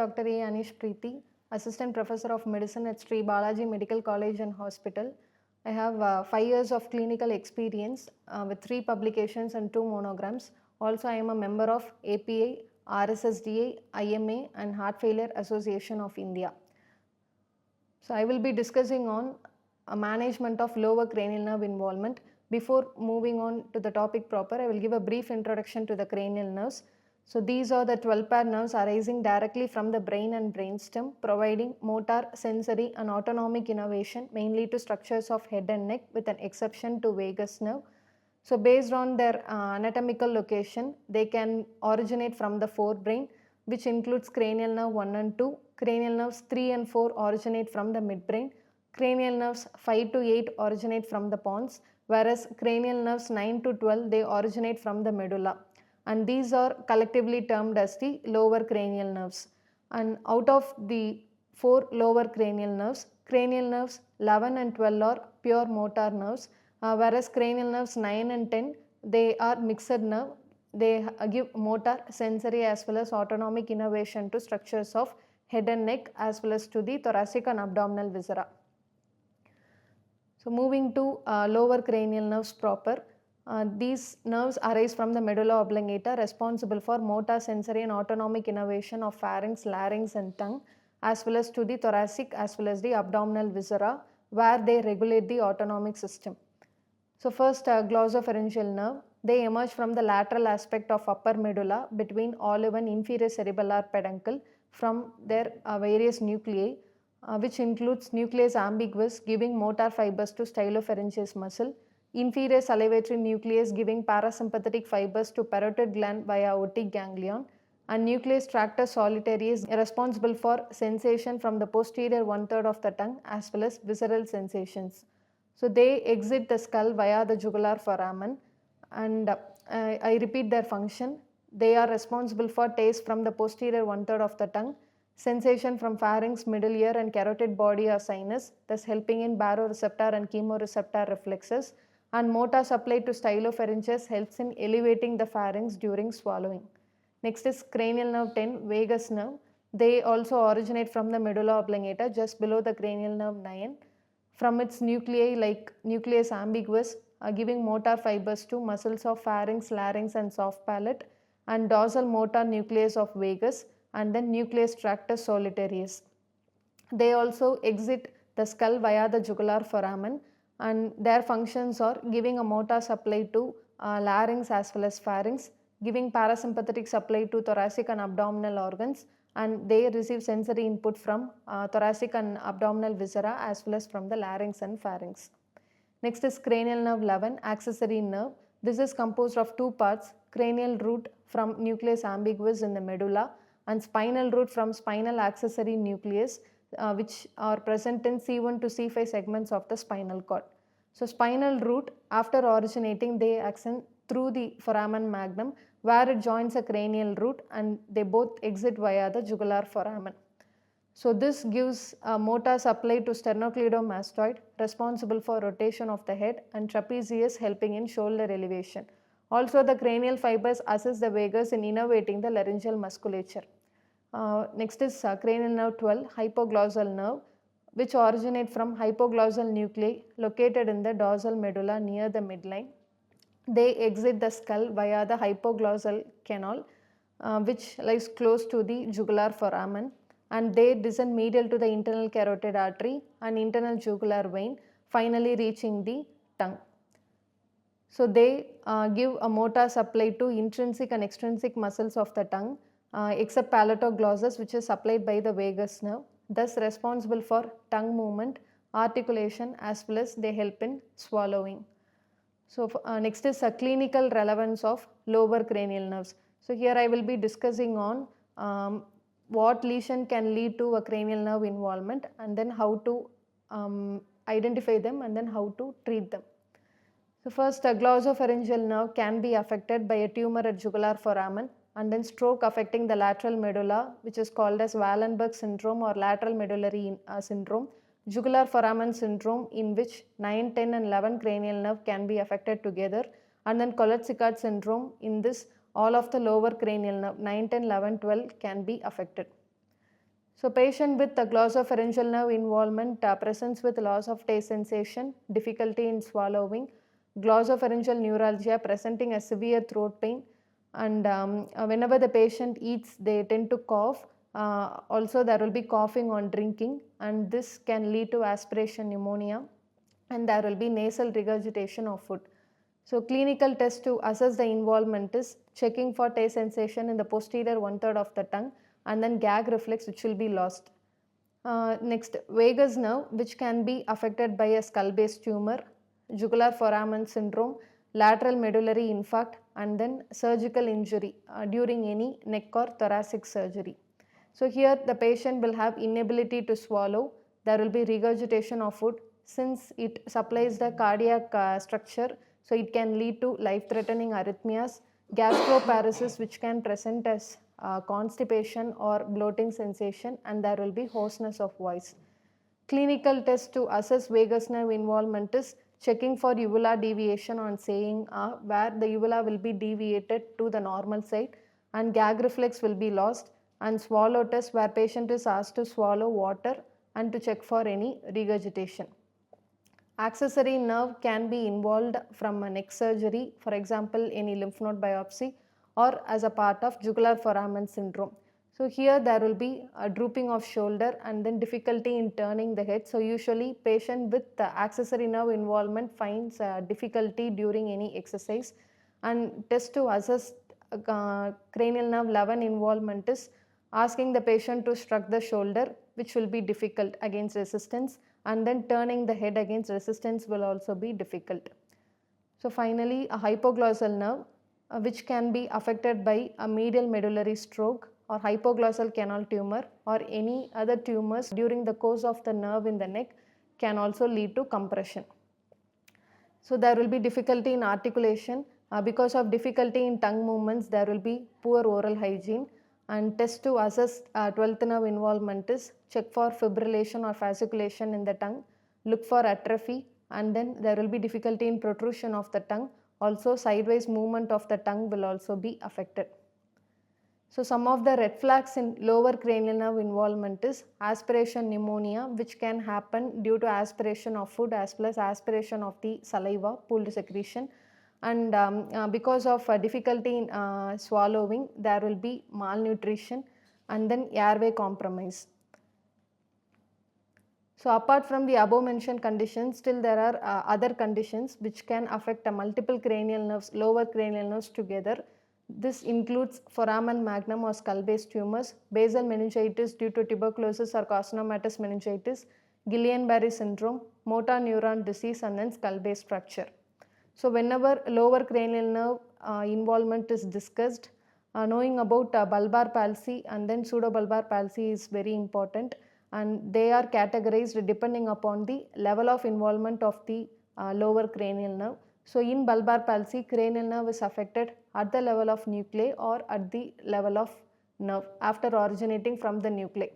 Dr. DrAAnisPreethi, Assistant Professor of Medicine at Sree Balaji Medical College and Hospital. I have 5 years of clinical experience with 3 publications and 2 monograms. Also, I am a member of APA, RSSDA, IMA and Heart Failure Association of India. So, I will be discussing on management of lower cranial nerve involvement. Before moving on to the topic proper, I will give a brief introduction to the cranial nerves. So these are the 12 pair nerves arising directly from the brain and brainstem, providing motor, sensory and autonomic innervation mainly to structures of head and neck with an exception to vagus nerve. So based on their anatomical location, they can originate from the forebrain, which includes cranial nerve 1 and 2. Cranial nerves 3 and 4 originate from the midbrain. Cranial nerves 5 to 8 originate from the pons, whereas cranial nerves 9 to 12 they originate from the medulla. And these are collectively termed as the lower cranial nerves. And out of the 4 lower cranial nerves 11 and 12 are pure motor nerves, whereas cranial nerves 9 and 10 they are mixed nerve. They give motor, sensory as well as autonomic innervation to structures of head and neck as well as to the thoracic and abdominal viscera. So moving to lower cranial nerves proper. These nerves arise from the medulla oblongata, responsible for motor, sensory and autonomic innervation of pharynx, larynx and tongue, as well as to the thoracic as well as the abdominal viscera, where they regulate the autonomic system. So first, glossopharyngeal nerve. They emerge from the lateral aspect of upper medulla between olive and inferior cerebellar peduncle from their various nuclei, which includes nucleus ambiguous giving motor fibers to stylopharyngeus muscle, inferior salivatory nucleus giving parasympathetic fibers to parotid gland via otic ganglion, and nucleus tractus solitarius responsible for sensation from the posterior 1/3 of the tongue as well as visceral sensations. So they exit the skull via the jugular foramen, and I repeat their function. They are responsible for taste from the posterior 1/3 of the tongue, sensation from pharynx, middle ear and carotid body or sinus, thus helping in baroreceptor and chemoreceptor reflexes, and motor supply to stylopharyngeus helps in elevating the pharynx during swallowing. Next is cranial nerve 10, vagus nerve. They also originate from the medulla oblongata just below the cranial nerve 9. From its nuclei like nucleus ambiguous giving motor fibers to muscles of pharynx, larynx and soft palate, and dorsal motor nucleus of vagus, and then nucleus tractus solitarius. They also exit the skull via the jugular foramen, and their functions are giving a motor supply to larynx as well as pharynx, giving parasympathetic supply to thoracic and abdominal organs, and they receive sensory input from thoracic and abdominal viscera as well as from the larynx and pharynx. Next is cranial nerve 11, accessory nerve. This is composed of 2 parts, cranial root from nucleus ambiguous in the medulla and spinal root from spinal accessory nucleus, which are present in C1 to C5 segments of the spinal cord. So spinal root, after originating, they ascend through the foramen magnum where it joins a cranial root, and they both exit via the jugular foramen. So this gives a motor supply to sternocleidomastoid responsible for rotation of the head, and trapezius helping in shoulder elevation. Also the cranial fibers assist the vagus in innervating the laryngeal musculature. Next is cranial nerve 12, hypoglossal nerve, which originate from hypoglossal nuclei located in the dorsal medulla near the midline. They exit the skull via the hypoglossal canal, which lies close to the jugular foramen, and they descend medial to the internal carotid artery and internal jugular vein, finally reaching the tongue. So they give a motor supply to intrinsic and extrinsic muscles of the tongue, except palatoglossus, which is supplied by the vagus nerve, thus responsible for tongue movement, articulation as well as they help in swallowing. So next is a clinical relevance of lower cranial nerves. So here I will be discussing on what lesion can lead to a cranial nerve involvement, and then how to identify them and then how to treat them. So first, a glossopharyngeal nerve can be affected by a tumor at jugular foramen, and then stroke affecting the lateral medulla, which is called as Wallenberg syndrome or lateral medullary syndrome, jugular foramen syndrome, in which 9, 10 and 11 cranial nerve can be affected together, and then Collet-Sicard syndrome. In this, all of the lower cranial nerve 9, 10, 11, 12 can be affected. So patient with the glossopharyngeal nerve involvement presents with loss of taste sensation, difficulty in swallowing, glossopharyngeal neuralgia presenting a severe throat pain, and whenever the patient eats they tend to cough. Also there will be coughing on drinking, and this can lead to aspiration pneumonia, and there will be nasal regurgitation of food. So clinical test to assess the involvement is checking for taste sensation in the posterior 1/3 of the tongue, and then gag reflex which will be lost. Next, vagus nerve which can be affected by a skull base tumor, jugular foramen syndrome, lateral medullary infarct, and then surgical injury during any neck or thoracic surgery. So here the patient will have inability to swallow, there will be regurgitation of food since it supplies the cardiac structure, so it can lead to life-threatening arrhythmias, gastroparesis which can present as constipation or bloating sensation, and there will be hoarseness of voice. Clinical test to assess vagus nerve involvement is checking for uvula deviation on saying where the uvula will be deviated to the normal side, and gag reflex will be lost, and swallow test where patient is asked to swallow water and to check for any regurgitation. Accessory nerve can be involved from a neck surgery, for example any lymph node biopsy, or as a part of jugular foramen syndrome. So here there will be a drooping of shoulder and then difficulty in turning the head. So usually patient with the accessory nerve involvement finds difficulty during any exercise, and test to assess cranial nerve 11 involvement is asking the patient to shrug the shoulder, which will be difficult against resistance, and then turning the head against resistance will also be difficult. So finally, a hypoglossal nerve which can be affected by a medial medullary stroke or hypoglossal canal tumor or any other tumors during the course of the nerve in the neck can also lead to compression. So there will be difficulty in articulation. Because of difficulty in tongue movements, there will be poor oral hygiene. And test to assess 12th nerve involvement is check for fibrillation or fasciculation in the tongue, look for atrophy, and then there will be difficulty in protrusion of the tongue. Also sideways movement of the tongue will also be affected. So some of the red flags in lower cranial nerve involvement is aspiration pneumonia, which can happen due to aspiration of food as well as aspiration of the saliva, pooled secretion. And because of difficulty in swallowing, there will be malnutrition and then airway compromise. So apart from the above mentioned conditions, still there are other conditions which can affect multiple cranial nerves, lower cranial nerves together. This includes foramen magnum or skull base tumors, basal meningitis due to tuberculosis or carcinomatous meningitis, Guillain-Barré syndrome, motor neuron disease, and then skull base fracture. So whenever lower cranial nerve involvement is discussed, knowing about bulbar palsy and then pseudobulbar palsy is very important, and they are categorized depending upon the level of involvement of the lower cranial nerve. So in bulbar palsy, cranial nerve is affected at the level of nuclei or at the level of nerve after originating from the nuclei.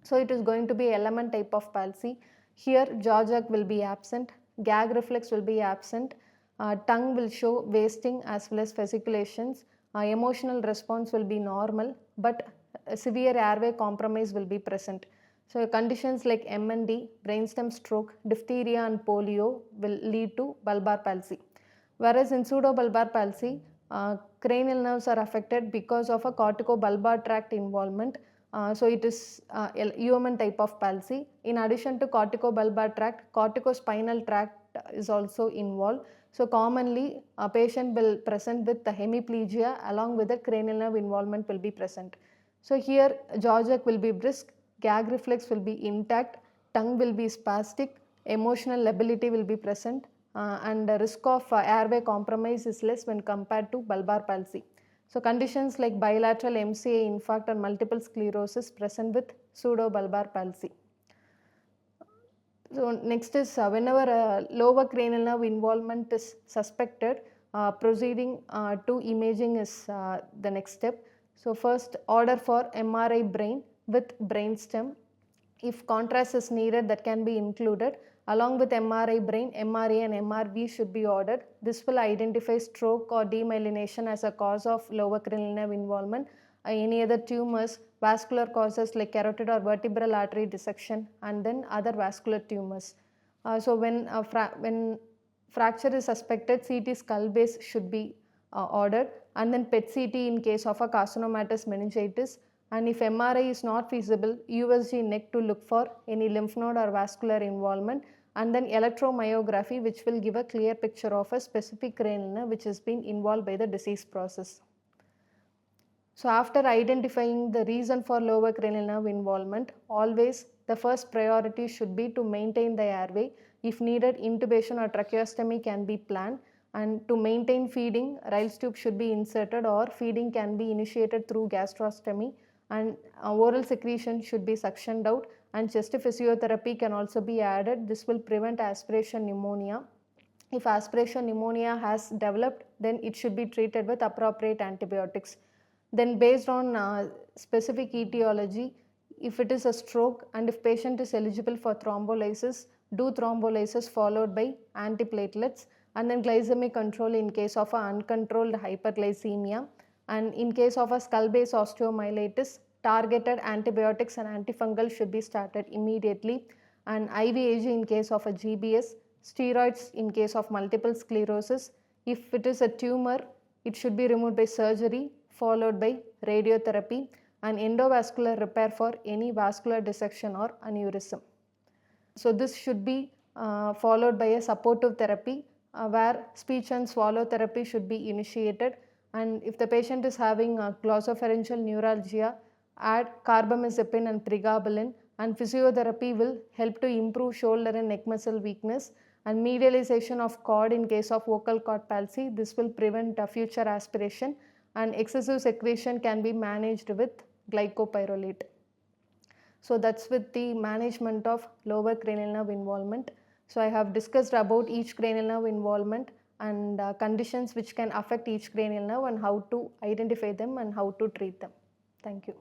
So it is going to be element type of palsy. Here jaw jerk will be absent, gag reflex will be absent, tongue will show wasting as well as fasciculations, emotional response will be normal, but severe airway compromise will be present. So conditions like MND, brainstem stroke, diphtheria and polio will lead to bulbar palsy. Whereas in pseudobulbar palsy, cranial nerves are affected because of a corticobulbar tract involvement. So it is UMN type of palsy. In addition to corticobulbar tract, corticospinal tract is also involved. So commonly a patient will present with the hemiplegia along with the cranial nerve involvement will be present. So here jaw jerk will be brisk, gag reflex will be intact, tongue will be spastic, emotional lability will be present, and the risk of airway compromise is less when compared to bulbar palsy. So conditions like bilateral MCA infarct and multiple sclerosis present with pseudobulbar palsy. So next is whenever lower cranial nerve involvement is suspected, proceeding to imaging is the next step. So first order for MRI brain with brainstem. If contrast is needed, that can be included. Along with MRI brain, MRA and MRV should be ordered. This will identify stroke or demyelination as a cause of lower cranial nerve involvement, any other tumors, vascular causes like carotid or vertebral artery dissection, and then other vascular tumors. So when fracture is suspected, CT skull base should be ordered, and then PET CT in case of a carcinomatous meningitis, and if MRI is not feasible, USG neck to look for any lymph node or vascular involvement, and then electromyography, which will give a clear picture of a specific cranial nerve which has been involved by the disease process. So after identifying the reason for lower cranial nerve involvement, always the first priority should be to maintain the airway. If needed, intubation or tracheostomy can be planned, and to maintain feeding, Ryle's tube should be inserted or feeding can be initiated through gastrostomy, and oral secretion should be suctioned out, and chest physiotherapy can also be added. This will prevent aspiration pneumonia. If aspiration pneumonia has developed, then it should be treated with appropriate antibiotics. Then based on specific etiology, if it is a stroke and if patient is eligible for thrombolysis, do thrombolysis followed by antiplatelets, and then glycemic control in case of uncontrolled hyperglycemia, and in case of a skull base osteomyelitis, targeted antibiotics and antifungal should be started immediately, and IVIG in case of a GBS, steroids in case of multiple sclerosis. If it is a tumor, it should be removed by surgery followed by radiotherapy, and endovascular repair for any vascular dissection or aneurysm. So this should be followed by a supportive therapy where speech and swallow therapy should be initiated, and if the patient is having glossopharyngeal neuralgia, add carbamazepine and pregabalin, and physiotherapy will help to improve shoulder and neck muscle weakness, and medialization of cord in case of vocal cord palsy. This will prevent future aspiration, and excessive secretion can be managed with glycopyrrolate. So that's with the management of lower cranial nerve involvement. So I have discussed about each cranial nerve involvement and conditions which can affect each cranial nerve and how to identify them and how to treat them. Thank you.